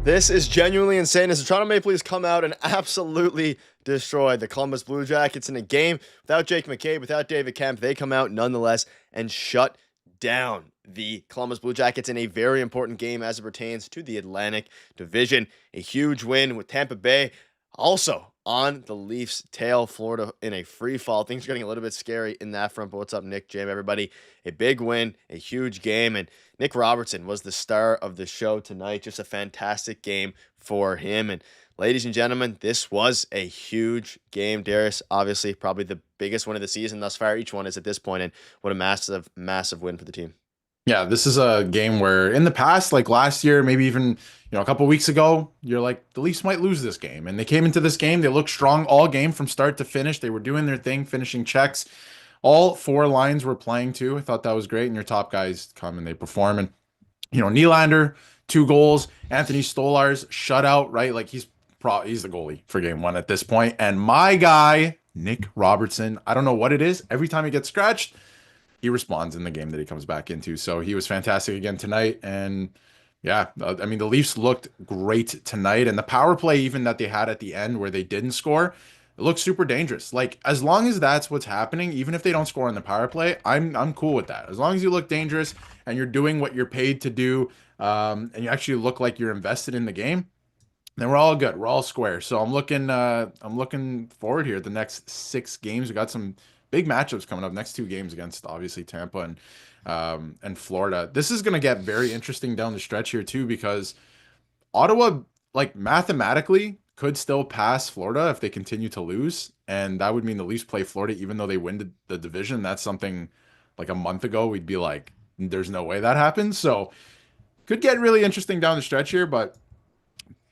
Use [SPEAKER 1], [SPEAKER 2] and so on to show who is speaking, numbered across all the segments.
[SPEAKER 1] This is genuinely insane as the Toronto Maple Leafs come out and absolutely destroy the Columbus Blue Jackets in a game without Jake McCabe, without David Kemp. They come out nonetheless and shut down the Columbus Blue Jackets in a very important game as it pertains to the Atlantic Division. A huge win with Tampa Bay also on the Leafs' tail. Florida in a free fall. Things are getting a little bit scary in that front. But what's up, Nick, Jam, everybody? A big win, a huge game, and Nick Robertson was the star of the show tonight. Just a fantastic game for him. And ladies and gentlemen, this was a huge game. Darius, obviously, probably the biggest win of the season thus far. Each one is at this point, and what a massive, massive win for the team.
[SPEAKER 2] Yeah, this is a game where in the past, like last year, maybe even, a couple weeks ago, you're like, the Leafs might lose this game. And they came into this game, they looked strong all game from start to finish. They were doing their thing, finishing checks. All four lines were playing too. I thought that was great. And your top guys come and they perform. And, Nylander, 2 goals. Anthony Stolarz, shutout, right? Like he's the goalie for game one at this point. And my guy, Nick Robertson, I don't know what it is. Every time he gets scratched, he responds in the game that he comes back into. So he was fantastic again tonight. And yeah, I mean, the Leafs looked great tonight. And the power play even that they had at the end where they didn't score, it looked super dangerous. Like, as long as that's what's happening, even if they don't score on the power play, I'm cool with that. As long as you look dangerous and you're doing what you're paid to do, and you actually look like you're invested in the game, then we're all good. We're all square. So I'm looking forward here. The next 6 games, we got some big matchups coming up. Next 2 games against obviously Tampa and Florida. This is going to get very interesting down the stretch here too, because Ottawa, like mathematically, could still pass Florida if they continue to lose, and that would mean the Leafs play Florida even though they win the division. That's something like a month ago we'd be like, there's no way that happens. So could get really interesting down the stretch here, but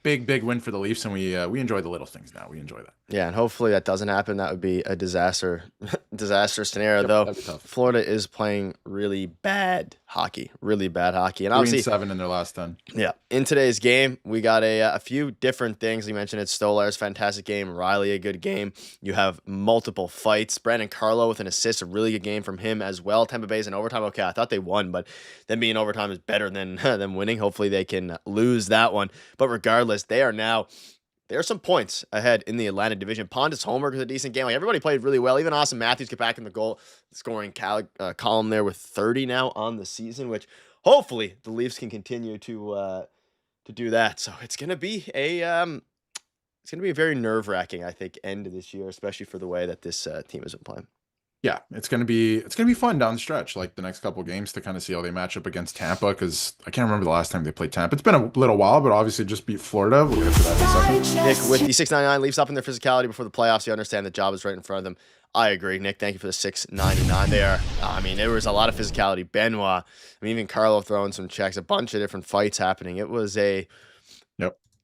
[SPEAKER 2] big win for the Leafs, and we enjoy the little things now. We enjoy that.
[SPEAKER 1] Yeah, and hopefully that doesn't happen. That would be a disaster scenario.
[SPEAKER 2] Yep,
[SPEAKER 1] though.
[SPEAKER 2] that'd be tough.
[SPEAKER 1] Florida is playing really bad hockey, and
[SPEAKER 2] 3
[SPEAKER 1] obviously
[SPEAKER 2] and 7 in their last 10.
[SPEAKER 1] Yeah, in today's game, we got a few different things. You mentioned it, Stolarz, fantastic game. Riley, a good game. You have multiple fights. Brandon Carlo with an assist, a really good game from him as well. Tampa Bay's in overtime. Okay, I thought they won, but them being in overtime is better than them winning. Hopefully they can lose that one. But regardless, there are some points ahead in the Atlantic Division. Pontus Holmberg was a decent game. Like, everybody played really well. Even Austin Matthews get back in the goal scoring column there with 30 now on the season, which hopefully the Leafs can continue to do that. So it's gonna be a very nerve-wracking, I think, end of this year, especially for the way that this team has been playing.
[SPEAKER 2] Yeah, it's gonna be fun down the stretch, like the next couple of games to kind of see how they match up against Tampa, because I can't remember the last time they played Tampa. It's been a little while, but obviously just beat Florida. We'll get into that in a second.
[SPEAKER 1] Nick, with the 699 Leafs up in their physicality before the playoffs, you understand the job is right in front of them. I agree, Nick. Thank you for the 699 there. I mean, there was a lot of physicality. Benoit, even Carlo throwing some checks, a bunch of different fights happening. It was a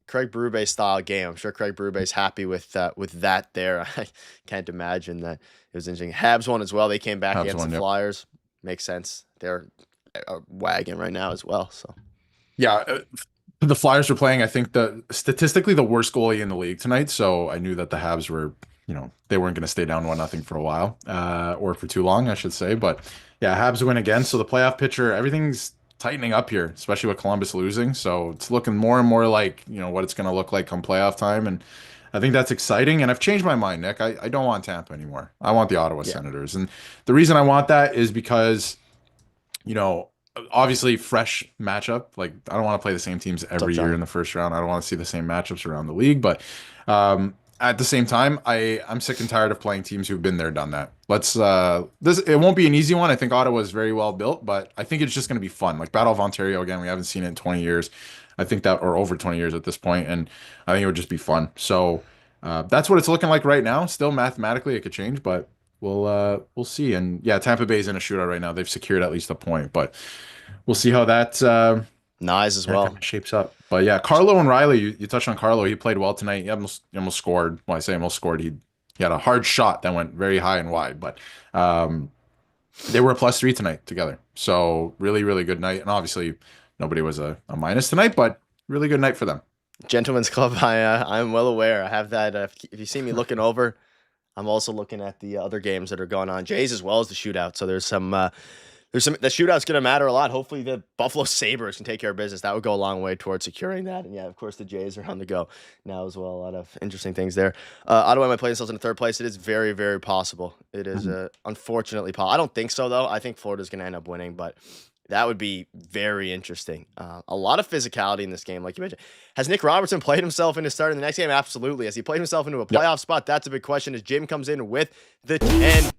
[SPEAKER 1] Craig Berube style game. I'm sure Craig Berube's happy with that there. I can't imagine that it was interesting. Habs won as well. They came back against the Flyers. Makes sense. They're a wagon right now as well. So
[SPEAKER 2] yeah, the Flyers were playing, I think, statistically the worst goalie in the league tonight. So I knew that the Habs were, they weren't going to stay down 1-0 for a while, or for too long, I should say. But yeah, Habs win again. So the playoff picture, everything's tightening up here, especially with Columbus losing. So it's looking more and more like, what it's going to look like come playoff time. And I think that's exciting. And I've changed my mind, Nick. I don't want Tampa anymore. I want the Ottawa Senators. And the reason I want that is because, obviously fresh matchup. Like, I don't want to play the same teams every year in the first round. I don't want to see the same matchups around the league. But at the same time, I'm sick and tired of playing teams who've been there, done that. It won't be an easy one. I think Ottawa is very well built, but I think it's just going to be fun. Like Battle of Ontario again, we haven't seen it in 20 years. I think that, or over 20 years at this point, and I think it would just be fun. So that's what it's looking like right now. Still mathematically it could change, but we'll see. And yeah, Tampa Bay's in a shootout right now. They've secured at least a point, but we'll see how that
[SPEAKER 1] Knies as well
[SPEAKER 2] shapes up. But yeah, Carlo and Riley, you touched on Carlo. He played well tonight. He almost scored. Well, I say almost scored. He had a hard shot that went very high and wide, but they were a +3 tonight together. So really good night. And obviously nobody was a minus tonight, but really good night for them.
[SPEAKER 1] Gentlemen's Club, I'm well aware. I have that. If you see me looking over, I'm also looking at the other games that are going on. Jays as well as the shootout. So there's some The shootout's going to matter a lot. Hopefully the Buffalo Sabres can take care of business. That would go a long way towards securing that. And yeah, of course the Jays are on the go now as well. A lot of interesting things there. Ottawa might play themselves in the third place. It is very, very possible. It is unfortunately possible. I don't think so though. I think Florida's going to end up winning, but that would be very interesting. A lot of physicality in this game, like you mentioned. Has Nick Robertson played himself into starting the next game? Absolutely. Has he played himself into a playoff spot? That's a big question. As Jim comes in with the 10.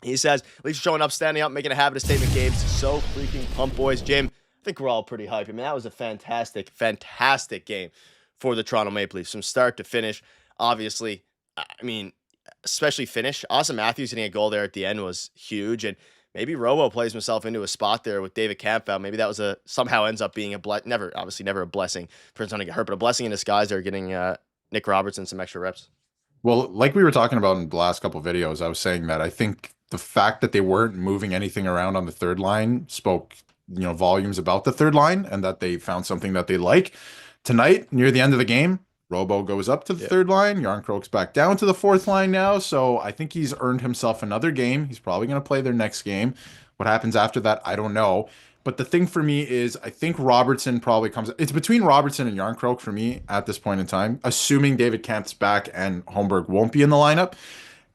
[SPEAKER 1] He says, Leafs are showing up, standing up, making a habit of statement games. So freaking pumped, boys. Jim, I think we're all pretty hyped. I mean, that was a fantastic, fantastic game for the Toronto Maple Leafs from start to finish. Obviously, I mean, especially finish. Austin Matthews getting a goal there at the end was huge. And maybe Robo plays himself into a spot there with David Kampf out. Maybe that was somehow ends up being never a blessing for someone to get hurt, but a blessing in disguise. They're getting Nick Robertson some extra reps.
[SPEAKER 2] Well, like we were talking about in the last couple of videos, I was saying that I think the fact that they weren't moving anything around on the third line spoke, volumes about the third line and that they found something that they like. Tonight, near the end of the game, Robo goes up to the third line. Järnkrok's back down to the fourth line now. So I think he's earned himself another game. He's probably going to play their next game. What happens after that, I don't know. But the thing for me is I think Robertson probably comes. It's between Robertson and Järnkrok for me at this point in time, assuming David Kampf's back and Holmberg won't be in the lineup.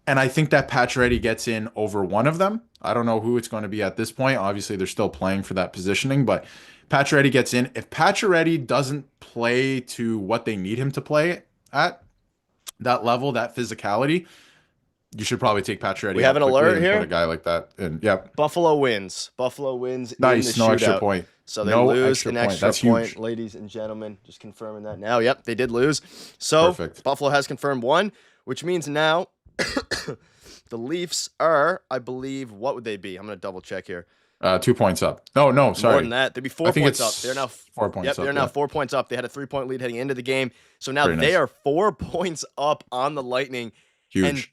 [SPEAKER 2] And I think that Pacioretty gets in over one of them. I don't know who it's going to be at this point. Obviously, they're still playing for that positioning, but Pacioretty gets in. If Pacioretty doesn't play to what they need him to play at, that level, that physicality, you should probably take Pacioretty.
[SPEAKER 1] We have an alert here.
[SPEAKER 2] Put a guy like that in. Yep.
[SPEAKER 1] Buffalo wins. Buffalo wins.
[SPEAKER 2] Nice.
[SPEAKER 1] No
[SPEAKER 2] extra point.
[SPEAKER 1] So they lose an extra point, ladies and gentlemen. Just confirming that now. Yep, they did lose. So
[SPEAKER 2] perfect.
[SPEAKER 1] Buffalo has confirmed one, which means now the Leafs are, I believe, what would they be? I'm going to double check here.
[SPEAKER 2] 2 points up. No, sorry.
[SPEAKER 1] More than that. They'd be 4 points up. They're now
[SPEAKER 2] 4 points up.
[SPEAKER 1] Yep, they're now 4 points up. They had a 3-point lead heading into the game. So now they are 4 points up on the Lightning.
[SPEAKER 2] Huge.
[SPEAKER 1] And,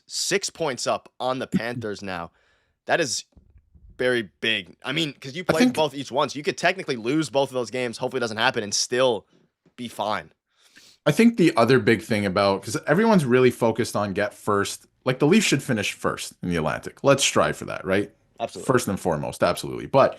[SPEAKER 1] 6 points up on the Panthers now. That is very big. I mean, because you played both each one, so you could technically lose both of those games. Hopefully it doesn't happen and still be fine.
[SPEAKER 2] I think the other big thing because everyone's really focused on get first. Like the Leafs should finish first in the Atlantic. Let's strive for that, right?
[SPEAKER 1] Absolutely.
[SPEAKER 2] First and foremost, absolutely. But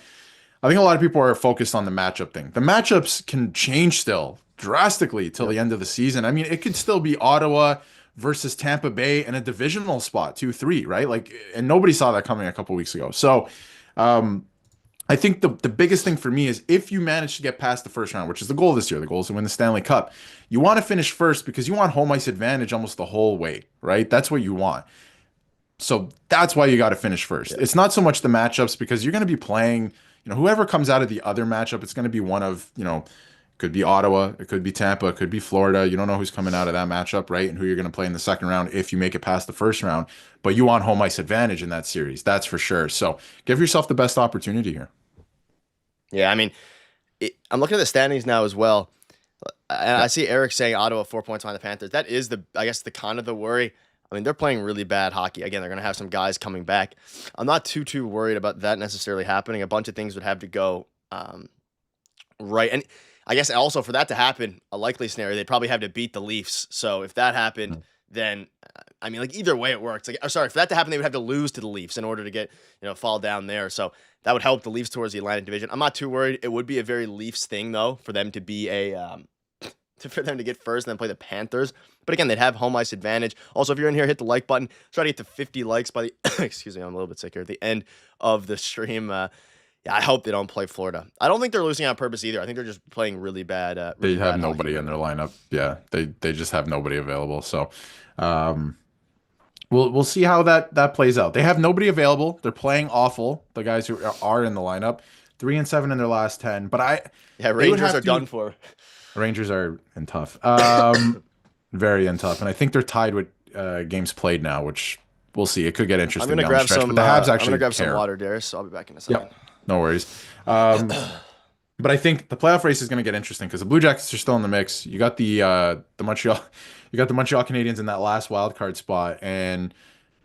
[SPEAKER 2] I think a lot of people are focused on the matchup thing. The matchups can change still drastically till the end of the season. I mean, it could still be Ottawa versus Tampa Bay in a divisional spot, 2-3, right? Like, and nobody saw that coming a couple weeks ago. So I think the biggest thing for me is if you manage to get past the first round, which is the goal this year, the goal is to win the Stanley Cup, you want to finish first because you want home ice advantage almost the whole way, right? That's what you want. So that's why you got to finish first. Yeah. It's not so much the matchups because you're going to be playing, whoever comes out of the other matchup, it's going to be one of, could be Ottawa, it could be Tampa, it could be Florida. You don't know who's coming out of that matchup, right? And who you're going to play in the second round if you make it past the first round. But you want home ice advantage in that series. That's for sure. So give yourself the best opportunity here.
[SPEAKER 1] Yeah, I mean, I'm looking at the standings now as well. And I see Eric saying Ottawa 4 points behind the Panthers. That is the kind of the worry. I mean, they're playing really bad hockey. Again, they're going to have some guys coming back. I'm not too worried about that necessarily happening. A bunch of things would have to go right. And I guess also for that to happen, a likely scenario, they'd probably have to beat the Leafs. So if that happened, then, I mean, like either way it works. Like, for that to happen, they would have to lose to the Leafs in order to get, fall down there. So that would help the Leafs towards the Atlantic Division. I'm not too worried. It would be a very Leafs thing, though, for them to be for them to get first and then play the Panthers. But again, they'd have home ice advantage. Also, if you're in here, hit the like button. Try to get to 50 likes by the, excuse me, I'm a little bit sick here, at the end of the stream. Yeah, I hope they don't play Florida. I don't think they're losing on purpose either. I think they're just playing really bad.
[SPEAKER 2] They have nobody in their lineup. Yeah, they just have nobody available. So we'll see how that plays out. They have nobody available. They're playing awful, the guys who are in the lineup. 3-7 in their last 10. But
[SPEAKER 1] Rangers are done for.
[SPEAKER 2] Rangers are in tough. Very in tough. And I think they're tied with games played now, which we'll see. It could get interesting.
[SPEAKER 1] I'm going to grab some. I'm going to grab some water, Darius. So I'll be back in a second.
[SPEAKER 2] Yep. No worries. But I think the playoff race is going to get interesting because the Blue Jackets are still in the mix. You got the Montreal Canadiens in that last wild card spot, and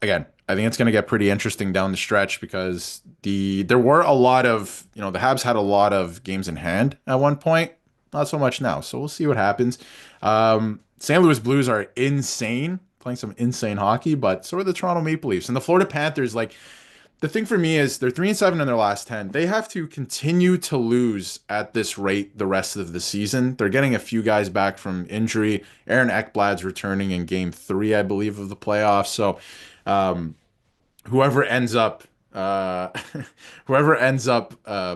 [SPEAKER 2] again, I think it's going to get pretty interesting down the stretch because there were a lot of the Habs had a lot of games in hand at one point. Not so much now. So we'll see what happens. St. Louis Blues are insane, playing some insane hockey, but so are the Toronto Maple Leafs. And the Florida Panthers, like, the thing for me is they're 3-7 in their last 10. They have to continue to lose at this rate the rest of the season. They're getting a few guys back from injury. Aaron Ekblad's returning in game 3, I believe, of the playoffs. So whoever ends up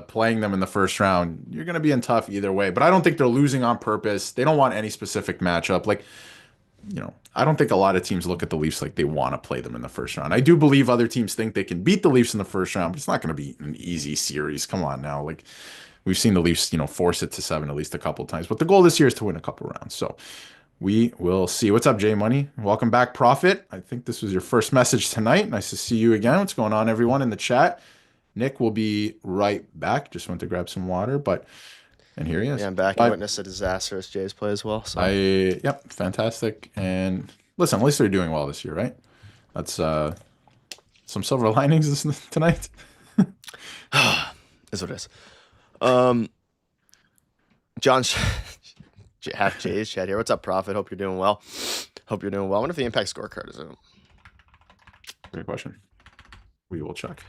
[SPEAKER 2] playing them in the first round, you're going to be in tough either way. But I don't think they're losing on purpose. They don't want any specific matchup. Like, I don't think a lot of teams look at the Leafs like they want to play them in the first round. I do believe other teams think they can beat the Leafs in the first round, but it's not going to be an easy series. Come on now. Like, we've seen the Leafs, force it to 7 at least a couple of times. But the goal this year is to win a couple rounds. So we will see. What's up, Jay Money? Welcome back, Prophet. I think this was your first message tonight. Nice to see you again. What's going on, everyone in the chat? Nick will be right back. Just went to grab some water, and here he is.
[SPEAKER 1] Yeah, I'm back and witnessed a disastrous Jays play as well. So
[SPEAKER 2] yep, fantastic. And listen, at least they're doing well this year, right? That's some silver linings tonight.
[SPEAKER 1] Is what it is. John, half Jays chat here. What's up, Prophet? Hope you're doing well. I wonder if the impact scorecard is out.
[SPEAKER 2] Great question. We will check.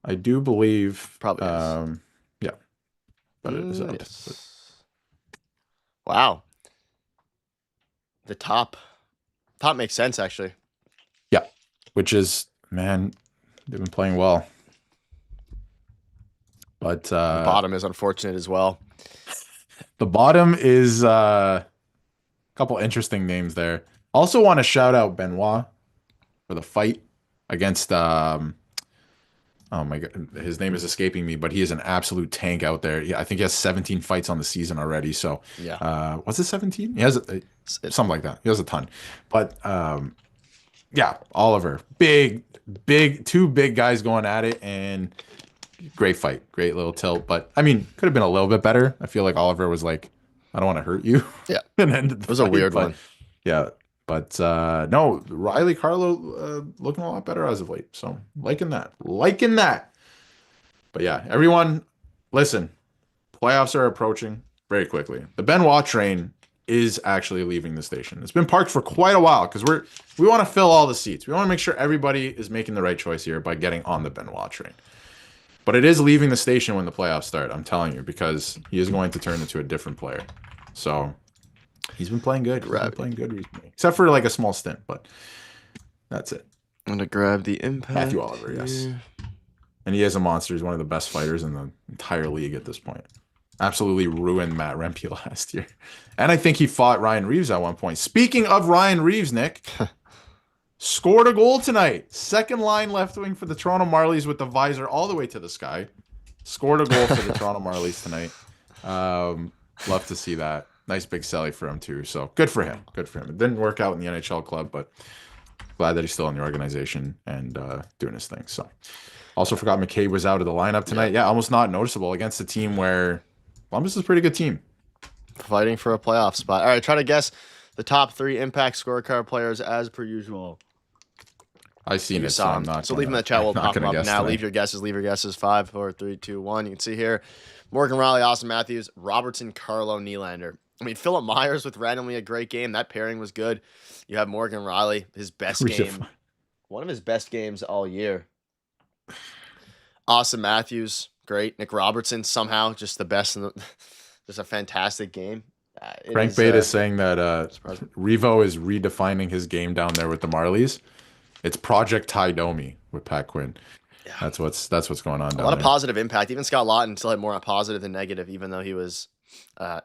[SPEAKER 2] I do believe
[SPEAKER 1] probably is.
[SPEAKER 2] Yeah. But it is out.
[SPEAKER 1] Yes. Wow. The top makes sense, actually.
[SPEAKER 2] Yeah. Which is, man, they've been playing well. But
[SPEAKER 1] the bottom is unfortunate as well.
[SPEAKER 2] The bottom is a couple interesting names there. Also want to shout out Benoit for the fight against oh my God, his name is escaping me, but he is an absolute tank out there. Yeah, I think he has 17 fights on the season already. So,
[SPEAKER 1] yeah,
[SPEAKER 2] was it 17? He has something like that. He has a ton. But yeah, Oliver, big, two big guys going at it, and great fight, great little tilt. But I mean, could have been a little bit better. I feel like Oliver was like, "I don't want to hurt you."
[SPEAKER 1] Yeah,
[SPEAKER 2] and ended the
[SPEAKER 1] it was a weird one.
[SPEAKER 2] Yeah. But no, Riley Carlo looking a lot better as of late. So liking that. But yeah, everyone, listen, playoffs are approaching very quickly. The Benoit train is actually leaving the station. It's been parked for quite a while because we want to fill all the seats. We want to make sure everybody is making the right choice here by getting on the Benoit train. But it is leaving the station when the playoffs start, I'm telling you, because he is going to turn into a different player. So he's been playing good. Recently. Except for like a small stint, but that's it.
[SPEAKER 1] I'm going to grab the impact.
[SPEAKER 2] Matthew Oliver, yes. And he is a monster. He's one of the best fighters in the entire league at this point. Absolutely ruined Matt Rempe last year. And I think he fought Ryan Reeves at one point. Speaking of Ryan Reeves, Nick, scored a goal tonight. Second line left wing for the Toronto Marlies with the visor all the way to the sky. Scored a goal for the Toronto Marlies tonight. Love to see that. Nice big celly for him too. So good for him. It didn't work out in the NHL club, but glad that he's still in the organization and doing his thing. So also forgot McCabe was out of the lineup tonight. Yeah, almost not noticeable against a team where Columbus is a pretty good team.
[SPEAKER 1] Fighting for a playoff spot. All right, try to guess the top 3 impact scorecard players as per usual.
[SPEAKER 2] I seen it, so I'm not.
[SPEAKER 1] So leave them in the chat. We'll pop them up now. Tonight. Leave your guesses. 5, 4, 3, 2, 1. You can see here Morgan Riley, Austin Matthews, Robertson, Carlo, Nylander. I mean, Philip Myers with randomly a great game. That pairing was good. You have Morgan Riley, his best game. One of his best games all year. Austin Matthews, great. Nick Robertson, somehow just the best. Just a fantastic game.
[SPEAKER 2] Frank Bate is saying that Revo is redefining his game down there with the Marlies. It's Project Ty Domi with Pat Quinn. Yeah. That's what's going on down there.
[SPEAKER 1] A lot of positive impact. Even Scott Lawton still had more positive than negative, even though he was the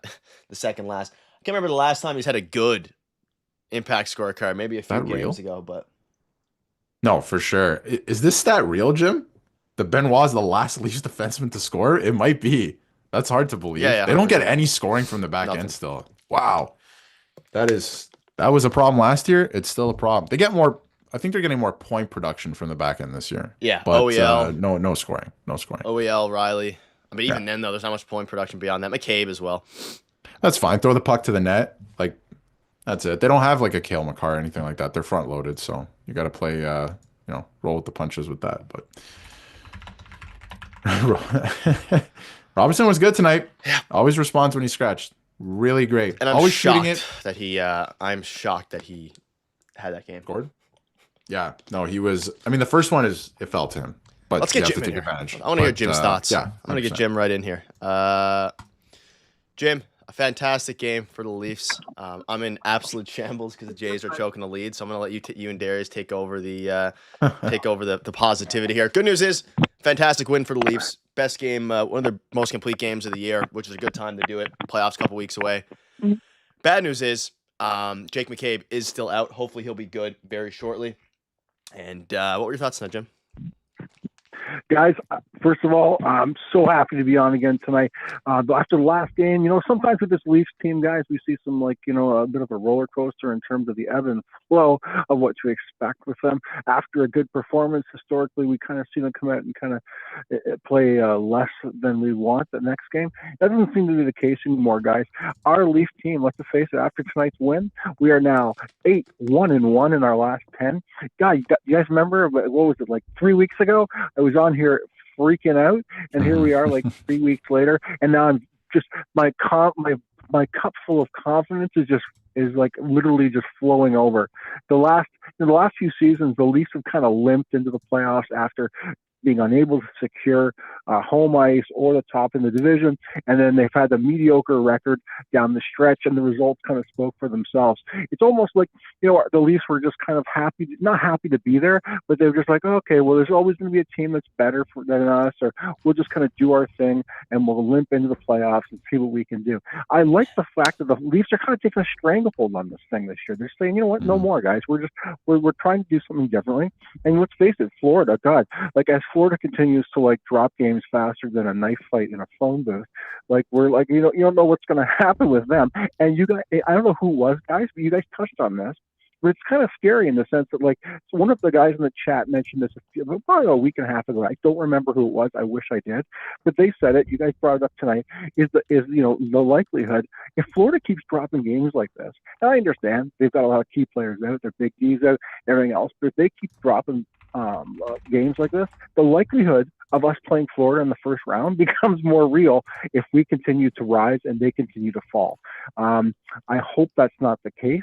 [SPEAKER 1] second last. I can't remember the last time he's had a good impact scorecard. Maybe a few games ago, but
[SPEAKER 2] no, for sure. Is this stat real, Jim? The Benoit's the last Leafs defenseman to score? It might be. That's hard to believe.
[SPEAKER 1] Yeah,
[SPEAKER 2] they don't get any scoring from the back end still. Wow. That was a problem last year. It's still a problem. They get more. I think they're getting more point production from the back end this year.
[SPEAKER 1] Yeah,
[SPEAKER 2] but
[SPEAKER 1] OEL.
[SPEAKER 2] No scoring.
[SPEAKER 1] OEL, Riley. But even then, though, there's not much point production beyond that. McCabe as well.
[SPEAKER 2] That's fine. Throw the puck to the net. Like, that's it. They don't have like a Cale Makar or anything like that. They're front loaded, so you got to play, roll with the punches with that. But Robertson was good tonight.
[SPEAKER 1] Yeah,
[SPEAKER 2] always responds when he's scratched. Really great.
[SPEAKER 1] And I'm shocked that he. I'm shocked that he had that game.
[SPEAKER 2] Scored. Yeah, no, he was. I mean, the first one is it fell to him,
[SPEAKER 1] Let's
[SPEAKER 2] but you
[SPEAKER 1] get
[SPEAKER 2] have to
[SPEAKER 1] Jim in
[SPEAKER 2] take
[SPEAKER 1] here.
[SPEAKER 2] advantage.
[SPEAKER 1] I want to hear
[SPEAKER 2] But
[SPEAKER 1] Jim's thoughts.
[SPEAKER 2] yeah,
[SPEAKER 1] I'm gonna get
[SPEAKER 2] 100%.
[SPEAKER 1] Jim right in here. Jim, a fantastic game for the Leafs. I'm in absolute shambles because the Jays are choking the lead, so I'm gonna let you and Darius take over the positivity here. Good news is, fantastic win for the Leafs. Best game, one of the most complete games of the year, which is a good time to do it. Playoffs a couple weeks away. Bad news is, Jake McCabe is still out. Hopefully, he'll be good very shortly. And what were your thoughts on that, Jim?
[SPEAKER 3] Guys, first of all, I'm so happy to be on again tonight. After the last game, sometimes with this Leafs team, guys, we see some a bit of a roller coaster in terms of the ebb and flow of what to expect with them. After a good performance, historically, we kind of see them come out and kind of play less than we want the next game. That doesn't seem to be the case anymore, guys. Our Leaf team, let's face it, after tonight's win, we are now 8-1-1 in our last 10. God, you guys remember, what was it, like 3 weeks ago? I was on here freaking out, and here we are like 3 weeks later, and now I'm just my cup full of confidence is like literally just flowing over. In the last few seasons, the Leafs have kind of limped into the playoffs after being unable to secure home ice or the top in the division, and then they've had the mediocre record down the stretch, and the results kind of spoke for themselves. It's almost like the Leafs were just kind of not happy to be there, but they were just like, okay, well, there's always going to be a team that's better than us, or we'll just kind of do our thing and we'll limp into the playoffs and see what we can do. I like the fact that the Leafs are kind of taking a stranglehold on this thing this year. They're saying, you know what, no more, guys. We're trying to do something differently. And let's face it, Florida, God, like as Florida continues to drop games faster than a knife fight in a phone booth, we're you don't know what's going to happen with them. And you guys, I don't know who it was, guys, but you guys touched on this. But it's kind of scary in the sense that, so one of the guys in the chat mentioned this probably a week and a half ago. I don't remember who it was. I wish I did, but they said it. You guys brought it up tonight. Is the likelihood if Florida keeps dropping games like this? And I understand they've got a lot of key players out, their big D's out, everything else. But if they keep dropping games like this, the likelihood of us playing Florida in the first round becomes more real if we continue to rise and they continue to fall. I hope that's not the case.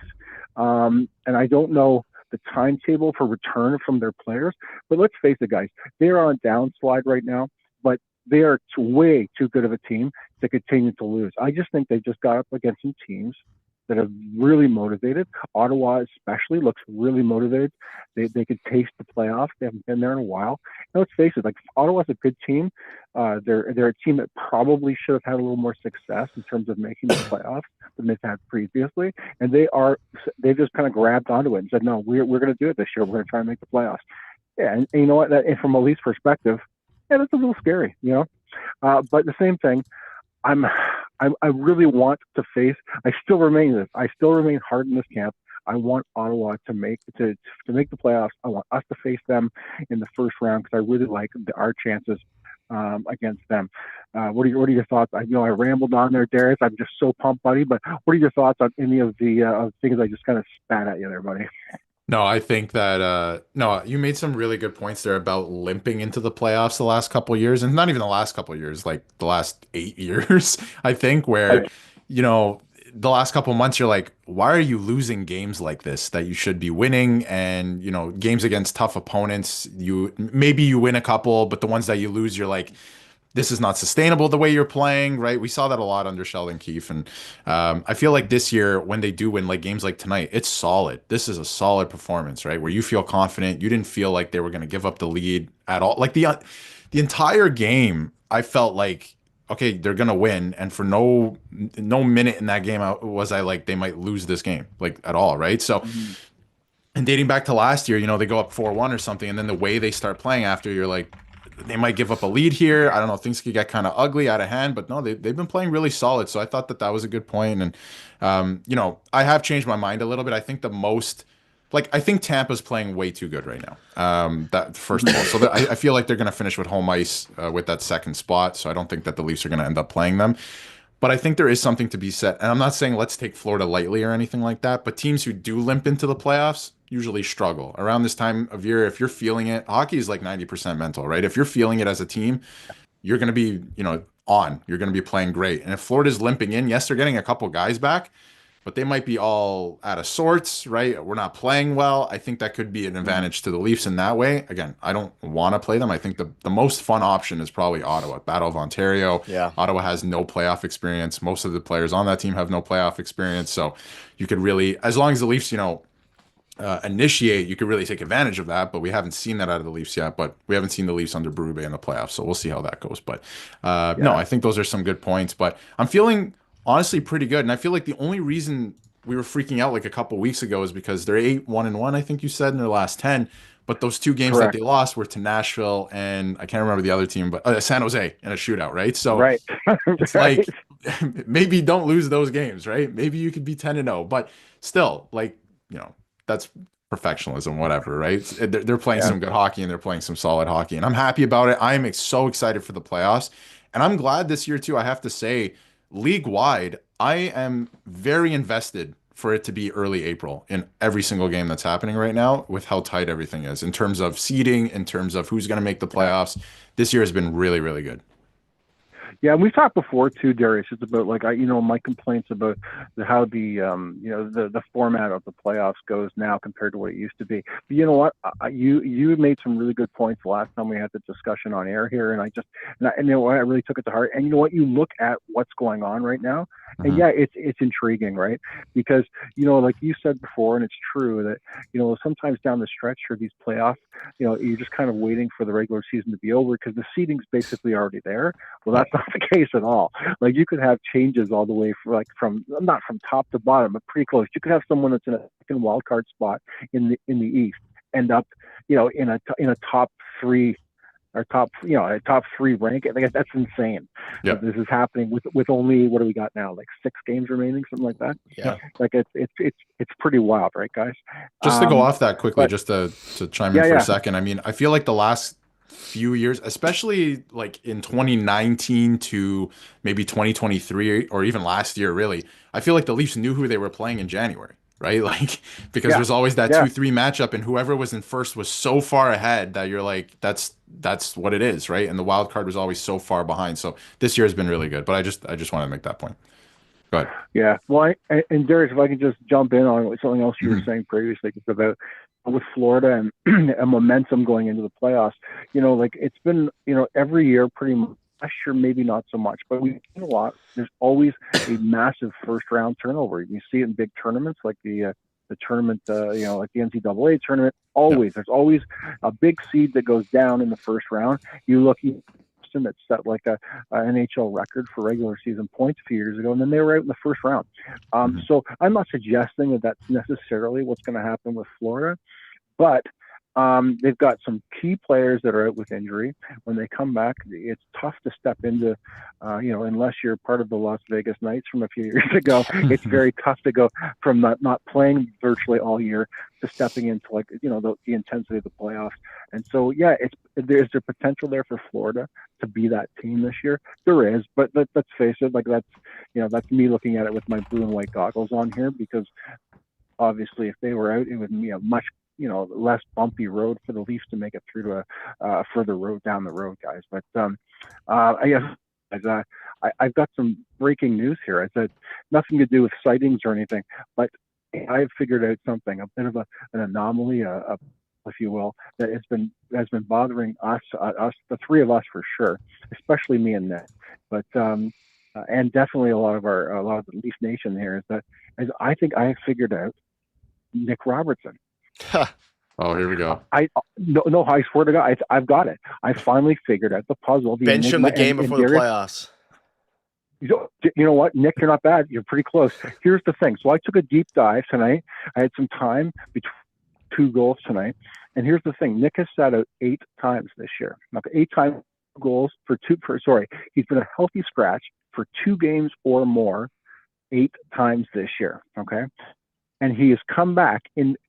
[SPEAKER 3] And I don't know the timetable for return from their players, but let's face it, guys, they're on a downslide right now, but they are way too good of a team to continue to lose. I just think they just got up against some teams that are really motivated. Ottawa especially looks really motivated. They could taste the playoffs. They haven't been there in a while. And let's face it, Ottawa's a good team. They're a team that probably should have had a little more success in terms of making the playoffs than they've had previously. And they've just kind of grabbed onto it and said, no, we're going to do it this year. We're going to try and make the playoffs. Yeah, and you know what? And from a Leafs perspective, yeah, that's a little scary, But the same thing, I really want to face. I still remain hard in this camp. I want Ottawa to make the playoffs. I want us to face them in the first round because I really like our chances against them. What are your thoughts? I know I rambled on there, Darius. I'm just so pumped, buddy. But what are your thoughts on any of the things I just kind of spat at you there, buddy?
[SPEAKER 2] No, I think that no, you made some really good points there about limping into the playoffs the last couple of years, and not even the last couple of years, like the last 8 years, I think, where you know the last couple of months you're like, why are you losing games like this that you should be winning? And games against tough opponents, you win a couple, but the ones that you lose, you're like, this is not sustainable the way you're playing, right? We saw that a lot under Sheldon Keefe. And I feel like this year, when they do win, like games like tonight, it's solid. This is a solid performance, right? Where you feel confident. You didn't feel like they were going to give up the lead at all. Like the entire game, I felt like, okay, they're going to win. And for no minute in that game was I like, they might lose this game, like at all, right? So, and dating back to last year, they go up 4-1 or something. And then the way they start playing after, you're like, they might give up a lead here. I don't know. Things could get kind of ugly out of hand, but no, they've been playing really solid. So I thought that was a good point. And, I have changed my mind a little bit. I think I think Tampa's playing way too good right now. That first of all. So I feel like they're going to finish with home ice with that second spot. So I don't think that the Leafs are going to end up playing them. But I think there is something to be said. And I'm not saying let's take Florida lightly or anything like that. But teams who do limp into the playoffs usually struggle. Around this time of year, if you're feeling it, hockey is like 90% mental, right? If you're feeling it as a team, you're going to be, on. You're going to be playing great. And if Florida's limping in, yes, they're getting a couple guys back. but they might be all out of sorts, right? We're not playing well. I think that could be an advantage to the Leafs in that way. Again, I don't want to play them. I think the most fun option is probably Ottawa, Battle of Ontario.
[SPEAKER 1] Yeah.
[SPEAKER 2] Ottawa has no playoff experience. Most of the players on that team have no playoff experience. So you could really, as long as the Leafs, initiate, you could really take advantage of that, but we haven't seen that out of the Leafs yet. But we haven't seen the Leafs under Berube in the playoffs, so we'll see how that goes. But no, I think those are some good points. But I'm feeling honestly pretty good, and I feel like the only reason we were freaking out like a couple weeks ago is because they're 8-1-1, I think you said, in their last 10. But those two games that they lost were to Nashville and I can't remember the other team, but San Jose in a shootout, right? So it's like maybe don't lose those games, right? Maybe you could be 10-0, but still, like, that's perfectionism, whatever, right? They're playing some good hockey and they're playing some solid hockey, and I'm happy about it. I'm so excited for the playoffs, and I'm glad this year too. I have to say, league wide, I am very invested for it to be early April in every single game that's happening right now with how tight everything is in terms of seeding, in terms of who's going to make the playoffs. This year has been really, really good.
[SPEAKER 3] Yeah, and we've talked before too, Darius. It's about like my complaints about how the format of the playoffs goes now compared to what it used to be. But you know what? You made some really good points the last time we had the discussion on air here, and I really took it to heart. And you know what? You look at what's going on right now, and it's intriguing, right? Because like you said before, and it's true that sometimes down the stretch for these playoffs, you're just kind of waiting for the regular season to be over because the seeding's basically already there. Well, that's not the case at all. Like you could have changes all the way from not from top to bottom, but pretty close. You could have someone that's in a second wild card spot in the East end up, in a top three or a top three rank. I think that's insane.
[SPEAKER 2] Yeah,
[SPEAKER 3] this is happening with only what do we got now? Like 6 games remaining, something like that.
[SPEAKER 1] Yeah,
[SPEAKER 3] like it's pretty wild, right, guys?
[SPEAKER 2] Just to go off that quickly, just to chime in for a second. I mean, I feel like the last few years, especially like in 2019 to maybe 2023 or even last year, really, I feel like the Leafs knew who they were playing in January, right? Like, because there's always that 2-3 matchup, and whoever was in first was so far ahead that you're like, that's what it is, right? And the wild card was always so far behind. So this year has been really good, but I just want to make that point. Go ahead.
[SPEAKER 3] Yeah. Well, and Darius, if I can just jump in on something else you were saying previously, just about with Florida and momentum going into the playoffs, like it's been, every year pretty much. Last year, maybe not so much, but we've seen a lot. There's always a massive first round turnover. You see it in big tournaments like the tournament, like the NCAA tournament. There's always a big seed that goes down in the first round. You look, that set like a NHL record for regular season points a few years ago, and then they were out in the first round. So I'm not suggesting that that's necessarily what's going to happen with Florida, but they've got some key players that are out with injury. When they come back, it's tough to step into, unless you're part of the Las Vegas Knights from a few years ago. It's very tough to go from not playing virtually all year to stepping into the intensity of the playoffs. And so, is there potential there for Florida to be that team this year? There is, but let's face it, like that's me looking at it with my blue and white goggles on here, because obviously if they were out, it would be a much less bumpy road for the Leafs to make it through to a further road down the road, guys. But I guess I've got some breaking news here. I said nothing to do with sightings or anything, but I've figured out something, a bit of an anomaly, if you will, that has been bothering us, the three of us for sure, especially me and Nick, but and definitely a lot of the Leaf Nation here is I think I have figured out Nick Robertson.
[SPEAKER 2] Oh, here we go.
[SPEAKER 3] I swear to God, I've got it. I finally figured out the puzzle.
[SPEAKER 1] Bench him the game before the playoffs.
[SPEAKER 3] You know what, Nick? You're not bad. You're pretty close. Here's the thing. So I took a deep dive tonight. I had some time between 2 goals tonight. And here's the thing. Nick has sat out 8 times this year. Okay, 8 times goals he's been a healthy scratch for 2 games or more 8 times this year. Okay. And he has come back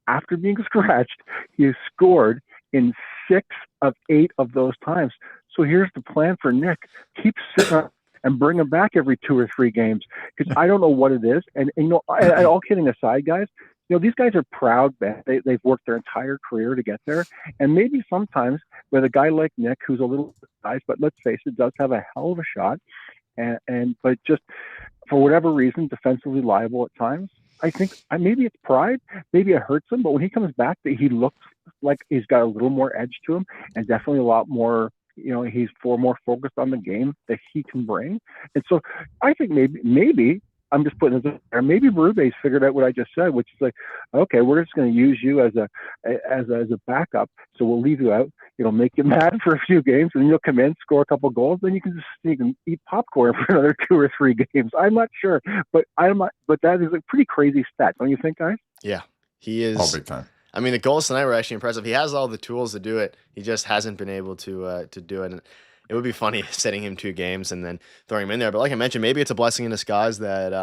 [SPEAKER 3] after being scratched. He has scored in 6 of 8 of those times. So here's the plan for Nick. Keep sitting up and bring him back every 2 or 3 games, because I don't know what it is. And all kidding aside, guys, these guys are proud. They've worked their entire career to get there. And maybe sometimes with a guy like Nick, who's a little size, but let's face it, does have a hell of a shot. But just for whatever reason, defensively liable at times. I think maybe it's pride, maybe it hurts him, but when he comes back, he looks like he's got a little more edge to him, and definitely a lot more. He's more focused on the game that he can bring, and so I think maybe I'm just putting this there. Maybe Berube's figured out what I just said, which is like, okay, we're just going to use you as a backup, so we'll leave you out. Make you mad for a few games, and then you'll come in, score a couple goals, then you can just sneak and eat popcorn for another 2 or 3 games. I'm not sure, but But that is a pretty crazy stat, don't you think, guys?
[SPEAKER 1] Yeah, he is.
[SPEAKER 2] All big time.
[SPEAKER 1] I mean, the goals tonight were actually impressive. He has all the tools to do it. He just hasn't been able to do it. And it would be funny setting him 2 games and then throwing him in there. But like I mentioned, maybe it's a blessing in disguise that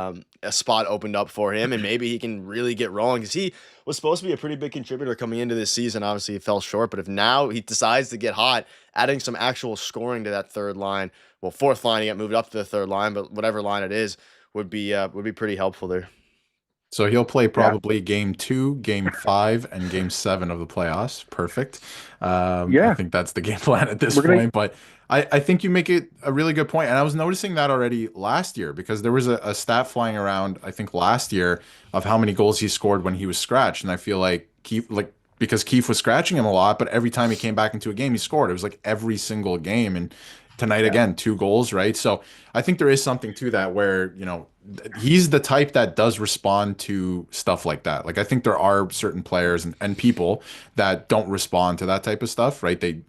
[SPEAKER 1] a spot opened up for him, and maybe he can really get rolling, because he was supposed to be a pretty big contributor coming into this season. Obviously, he fell short. But if now he decides to get hot, adding some actual scoring to that third line, well, fourth line, he got moved up to the third line, but whatever line it is would be pretty helpful there.
[SPEAKER 2] So he'll play probably game 2, game 5, and game 7 of the playoffs. Perfect. I think that's the game plan at this point. But I think you make it a really good point. And I was noticing that already last year, because there was a stat flying around, I think last year, of how many goals he scored when he was scratched. And I feel like because Keefe was scratching him a lot, but every time he came back into a game, he scored. It was like every single game. And tonight, again, 2 goals, right? So I think there is something to that where, he's the type that does respond to stuff like that. Like, I think there are certain players and people that don't respond to that type of stuff, right? They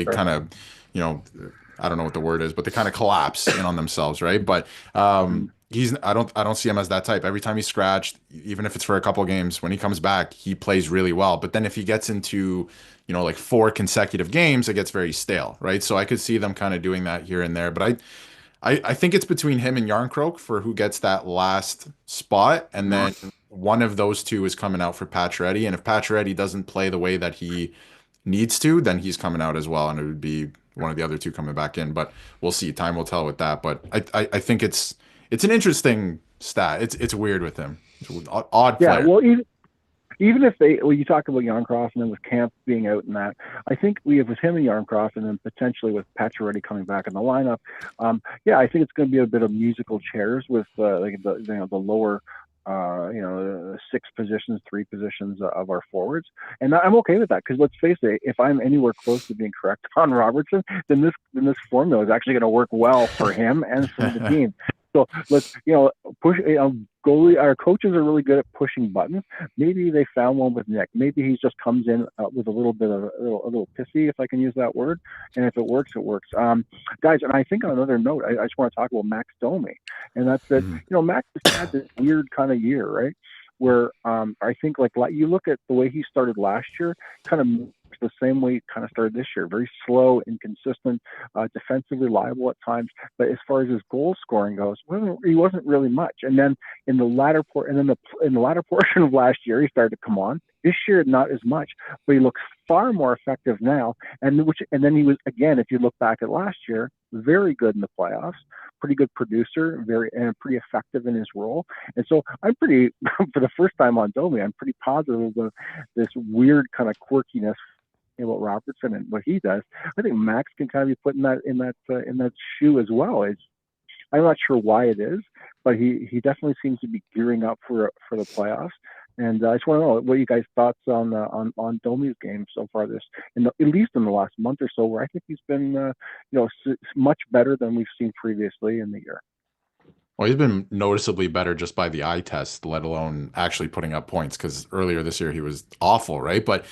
[SPEAKER 2] kind of, I don't know what the word is, but they kind of collapse in on themselves, right? But I don't see him as that type. Every time he's scratched, even if it's for a couple games, when he comes back, he plays really well. But then if he gets into like 4 consecutive games, it gets very stale, right? So I could see them kind of doing that here and there. But I think it's between him and Yarncroke for who gets that last spot. And then one of those 2 is coming out for Pacioretty. And if Pacioretty doesn't play the way that he needs to, then he's coming out as well. And it would be one of the other 2 coming back in. But we'll see. Time will tell with that. But I think it's an interesting stat. It's weird with him. It's an odd player.
[SPEAKER 3] Yeah, well, even if you talk about Yarncross and then with Camp being out and that, I think we have with him and Yarncross and then potentially with Pacioretty coming back in the lineup. I think it's going to be a bit of musical chairs with the lower 6 positions, 3 positions of our forwards, and I'm okay with that, because let's face it, if I'm anywhere close to being correct on Robertson, then this formula is actually going to work well for him and for the team. So let's push. Goalie, our coaches are really good at pushing buttons. Maybe they found one with Nick. Maybe he just comes in with a little bit of a little pissy, if I can use that word. And if it works, it works. Guys, and I think on another note, I just want to talk about Max Domi, and that's that. Max has had this weird kind of year, right? Where I think like you look at the way he started last year, kind of the same way he kind of started this year. Very slow, inconsistent, defensively liable at times. But as far as his goal scoring goes, he wasn't really much. And then in the latter portion of last year, he started to come on. This year, not as much, but he looks far more effective now. And then he was, again, if you look back at last year, very good in the playoffs, pretty good producer, and pretty effective in his role. And so I'm pretty, for the first time on Domi, I'm pretty positive of this weird kind of quirkiness about Robertson and what he does. I think Max can kind of be put in that shoe as well. I'm not sure why it is, but he definitely seems to be gearing up for the playoffs. And I just want to know what you guys' thoughts on Domi's game so far, at least in the last month or so, where I think he's been much better than we've seen previously in the year.
[SPEAKER 2] Well, he's been noticeably better just by the eye test, let alone actually putting up points, because earlier this year he was awful, right? But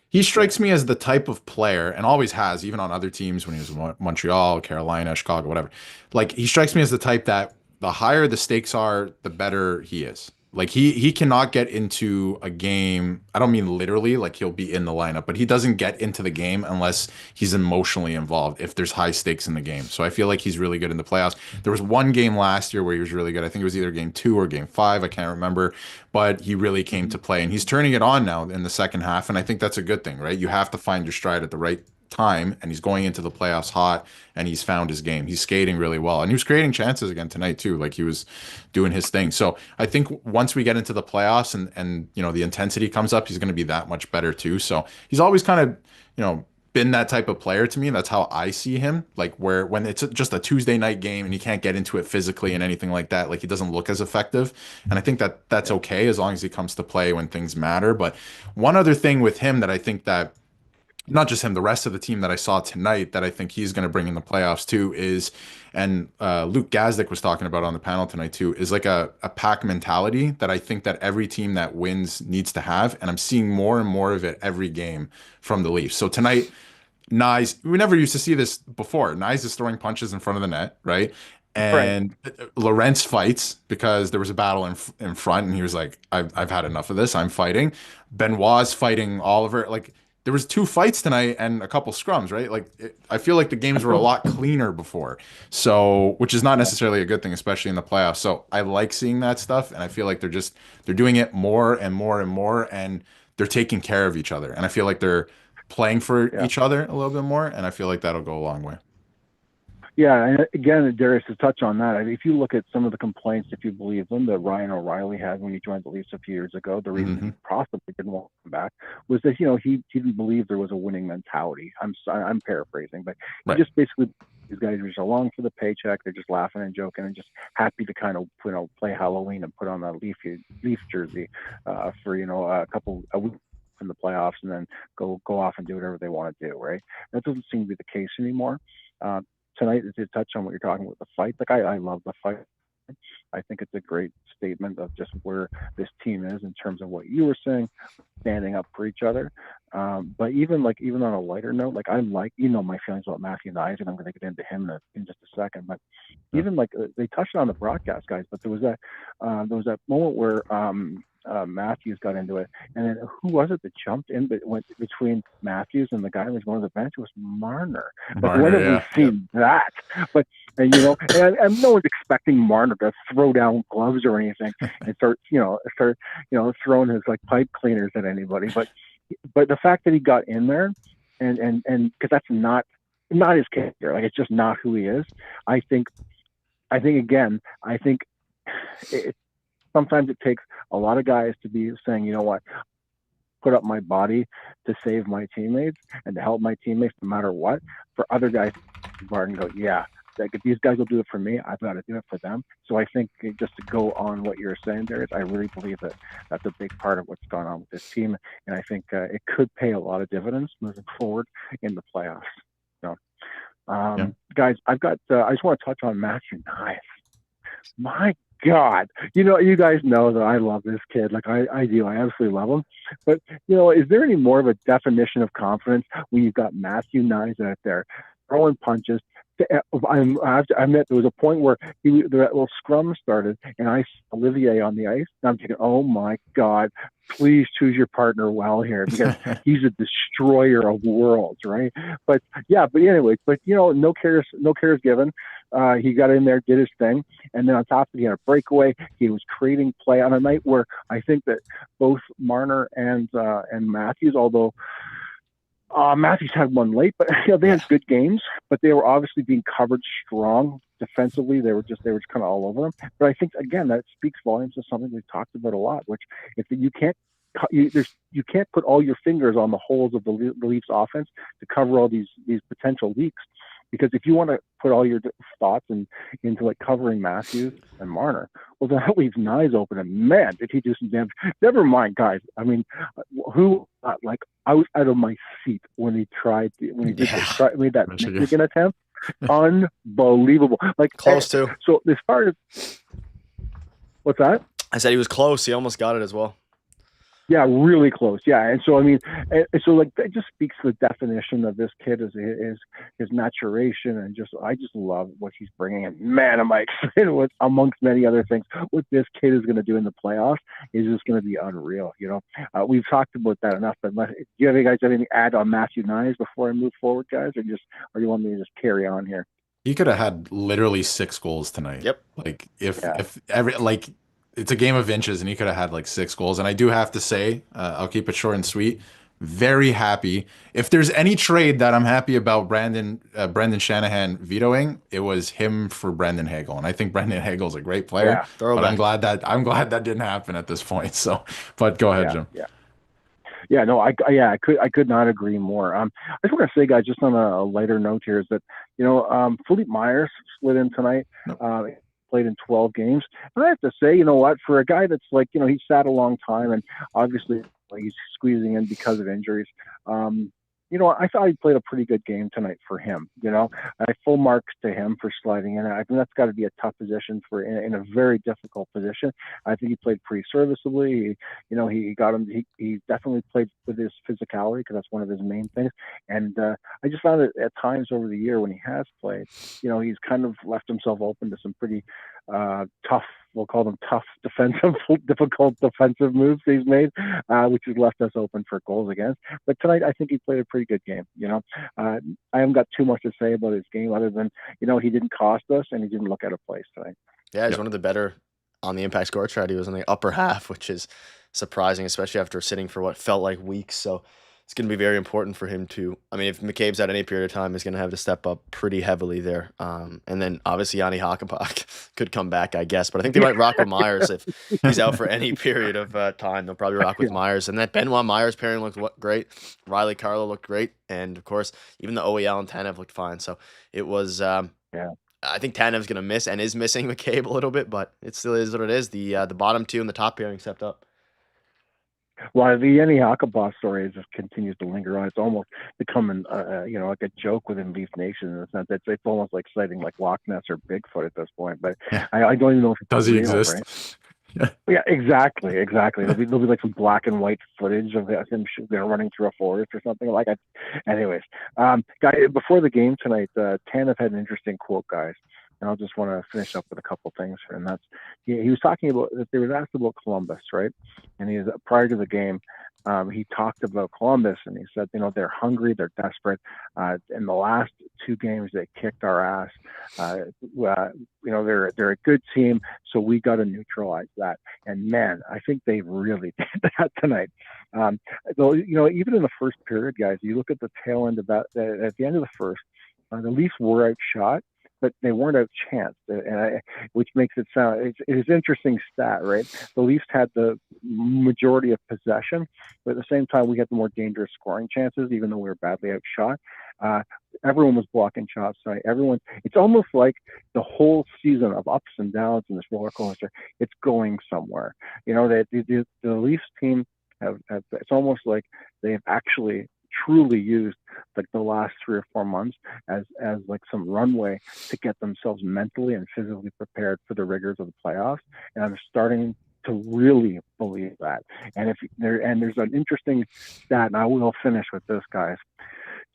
[SPEAKER 2] he strikes me as the type of player, and always has, even on other teams when he was in Montreal, Carolina, Chicago, whatever. Like, he strikes me as the type that the higher the stakes are, the better he is. Like, he cannot get into a game. I don't mean literally, like he'll be in the lineup, but he doesn't get into the game unless he's emotionally involved, if there's high stakes in the game. So I feel like he's really good in the playoffs. There was one game last year where he was really good. I think it was either game 2 or game 5. I can't remember, but he really came to play, and he's turning it on now in the second half. And I think that's a good thing, right? You have to find your stride at the right time, and he's going into the playoffs hot, and he's found his game. He's skating really well, and he was creating chances again tonight too. Like, he was doing his thing. So I think once we get into the playoffs and the intensity comes up, he's going to be that much better too. So he's always kind of been that type of player to me. That's how I see him. Like where when it's just a Tuesday night game and he can't get into it physically and anything like that, like he doesn't look as effective. And I think that that's okay as long as he comes to play when things matter. But one other thing with him that I think that not just him, the rest of the team that I saw tonight that I think he's going to bring in the playoffs too is, and Luke Gazdick was talking about on the panel tonight too, is like a pack mentality that I think that every team that wins needs to have. And I'm seeing more and more of it every game from the Leafs. So tonight, Knies, we never used to see this before. Knies is throwing punches in front of the net, right?
[SPEAKER 3] Right.
[SPEAKER 2] And Lorentz fights because there was a battle in front, and he was like, I've had enough of this. I'm fighting. Benoit's fighting Oliver. Like, there was two fights tonight and a couple scrums, right? Like, I feel like the games were a lot cleaner before. So, which is not necessarily a good thing, especially in the playoffs. So I like seeing that stuff, and I feel like they're doing it more and more and more, and they're taking care of each other. And I feel like they're playing for
[SPEAKER 3] Yeah.
[SPEAKER 2] each other a little bit more, and I feel like that'll go a long way.
[SPEAKER 3] Yeah, and again, Darius, to touch on that, I mean, if you look at some of the complaints, if you believe them, that Ryan O'Reilly had when he joined the Leafs a few years ago, the reason he possibly didn't want to come back was that he didn't believe there was a winning mentality. I'm paraphrasing, but he just basically these guys are just along for the paycheck. They're just laughing and joking and just happy to kind of play Halloween and put on a Leaf jersey for a week in the playoffs and then go off and do whatever they want to do. Right? That doesn't seem to be the case anymore. Tonight, to touch on what you're talking about, the fight, like I love the fight. I think it's a great statement of just where this team is in terms of what you were saying, standing up for each other. But even on a lighter note, like my feelings about Matthew Knies, and I'm going to get into him in just a second. But even they touched on the broadcast guys, but there was that moment where Matthews got into it, and then who was it that jumped in but went between Matthews and the guy who was going to the bench? It was Marner. Like, when have we seen that? But and no one's expecting Marner to throw down gloves or anything and start throwing his pipe cleaners at anybody. But the fact that he got in there and because that's not his character, like it's just not who he is. I think sometimes it takes a lot of guys to be saying, you know what, put up my body to save my teammates and to help my teammates no matter what. For other guys to bar and go, yeah, like if these guys will do it for me, I've got to do it for them. So I think just to go on what you're saying, Darius, I really believe that that's a big part of what's gone on with this team. And I think it could pay a lot of dividends moving forward in the playoffs. So, guys, I just want to touch on Matthew Knies. My God, you guys know that I love this kid. Like I do. I absolutely love him. But, is there any more of a definition of confidence when you've got Matthew Knies out there throwing punches? I admit there was a point where the little scrum started and I saw Olivier on the ice. And I'm thinking, oh my God, please choose your partner well here because he's a destroyer of worlds, right? But anyways, no cares given. He got in there, did his thing, and then on top of it, he had a breakaway. He was creating play on a night where I think that both Marner and Matthews, although Matthews had one late, but they had good games, but they were obviously being covered strong defensively. They were just kind of all over them. But I think again that speaks volumes to something we've talked about a lot, which if you can't put all your fingers on the holes of the Leafs offense to cover all these potential leaks. Because if you want to put all your thoughts into covering Matthews and Marner, well, that leaves Knies open. And man, did he do some damage. Never mind, guys. I mean, I was out of my seat when he made that Michigan attempt. Unbelievable.
[SPEAKER 1] Close to.
[SPEAKER 3] So as far as what's that?
[SPEAKER 1] I said he was close. He almost got it as well.
[SPEAKER 3] Yeah, really close. Yeah, and so that just speaks to the definition of this kid is his maturation, and I just love what he's bringing. And man, am I excited with, amongst many other things, what this kid is going to do in the playoffs is just going to be unreal. We've talked about that enough. But do you guys have anything to add on Matthew Knies before I move forward, guys, or you want me to just carry on here?
[SPEAKER 2] He could have had literally 6 goals tonight.
[SPEAKER 1] Yep.
[SPEAKER 2] It's a game of inches, and he could have had 6 goals. And I do have to say, I'll keep it short and sweet. Very happy. If there's any trade that I'm happy about Brendan Shanahan vetoing, it was him for Brendan Hagel. And I think Brendan Hagel's a great player.
[SPEAKER 1] Yeah,
[SPEAKER 2] but I'm glad that didn't happen at this point. So, but go ahead, Jim.
[SPEAKER 3] Yeah, no, I could not agree more. I just want to say, guys, just on a lighter note here, is that Philippe Myers slid in tonight.
[SPEAKER 2] Nope.
[SPEAKER 3] Played in 12 games, and I have to say, you know what, for a guy that's like, he sat a long time, and obviously he's squeezing in because of injuries. I thought he played a pretty good game tonight for him. I full marks to him for sliding in. I think that's got to be a tough position for in a very difficult position. I think he played pretty serviceably. He got him. He definitely played with his physicality because that's one of his main things. And I just found that at times over the year when he has played, he's kind of left himself open to some pretty tough. We'll call them tough defensive, difficult defensive moves he's made, which has left us open for goals against. But tonight, I think he played a pretty good game. I haven't got too much to say about his game other than, he didn't cost us and he didn't look out of place tonight.
[SPEAKER 1] Yeah, he's one of the better on the impact score chart. He was in the upper half, which is surprising, especially after sitting for what felt like weeks. So it's going to be very important for him to, I mean, if McCabe's at any period of time, he's going to have to step up pretty heavily there. And then obviously Yanni Hakanpää could come back, I guess. But I think they might rock with Myers if he's out for any period of time. They'll probably rock with Myers. And that Benoit Myers pairing looked great. Riley Carlo looked great. And of course, even the OEL and Tanev looked fine. So it was, I think Tanev's going to miss and is missing McCabe a little bit, but it still is what it is. The bottom two and the top pairing stepped up.
[SPEAKER 3] Well, the Yanni Hakanpää story just continues to linger on. It's almost becoming, like a joke within Leaf Nation in the sense that it's almost like citing like Loch Ness or Bigfoot at this point. But I don't even know if it's
[SPEAKER 2] does he
[SPEAKER 3] real,
[SPEAKER 2] exist?
[SPEAKER 3] Right? Yeah, exactly. There'll be like some black and white footage of him running through a forest or something like that. Anyways, guys, before the game tonight, Tanev had an interesting quote, guys. And I'll just want to finish up with a couple things here. And that's, he was talking about, they was asked about Columbus, right? And he was, prior to the game, he talked about Columbus and he said, they're hungry, they're desperate. In the last two games, they kicked our ass. They're a good team, so we got to neutralize that. And man, I think they really did that tonight. Though, even in the first period, guys, you look at the tail end of that, at the end of the first, the Leafs were outshot, but they weren't outchanced, which makes it sound, it's an interesting stat, right? The Leafs had the majority of possession, but at the same time, we had the more dangerous scoring chances, even though we were badly outshot. Everyone was blocking shots tonight. It's almost like the whole season of ups and downs in this roller coaster, it's going somewhere. The Leafs team it's almost like they have actually truly used like the last 3 or 4 months as like some runway to get themselves mentally and physically prepared for the rigors of the playoffs. And I'm starting to really believe that. And there's an interesting stat, and I will finish with this, guys.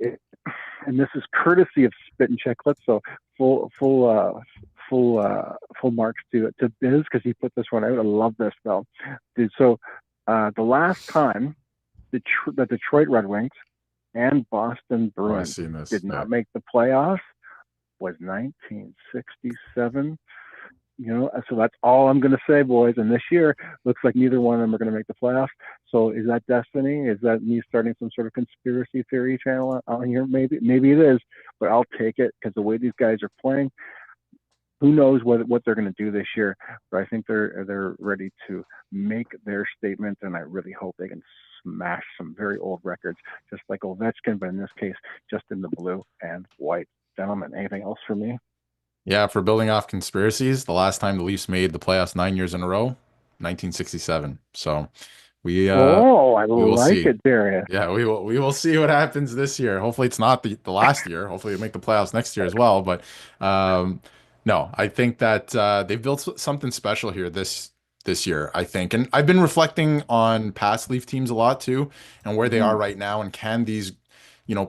[SPEAKER 3] And this is courtesy of Spit and Chicklets, so full marks to Biz because he put this one out. I love this though, dude. So the last time the Detroit Red Wings and Boston Bruins did not make the playoffs was 1967. So that's all I'm going to say, boys. And this year looks like neither one of them are going to make the playoffs. So is that destiny? Is that me starting some sort of conspiracy theory channel out here? Maybe it is, but I'll take it because the way these guys are playing, who knows what they're going to do this year? But I think they're ready to make their statement, and I really hope they can smash some very old records, just like Ovechkin, but in this case, just in the blue and white. Gentlemen, anything else for me?
[SPEAKER 2] Yeah, for building off conspiracies, the last time the Leafs made the playoffs 9 years in a row, 1967. So we will
[SPEAKER 3] like
[SPEAKER 2] see.
[SPEAKER 3] It, Darius.
[SPEAKER 2] Yeah, we will see what happens this year. Hopefully it's not the last year. Hopefully we make the playoffs next year as well. But no, I think that they've built something special here this year, I think. And I've been reflecting on past Leaf teams a lot too, and where they are right now, and can these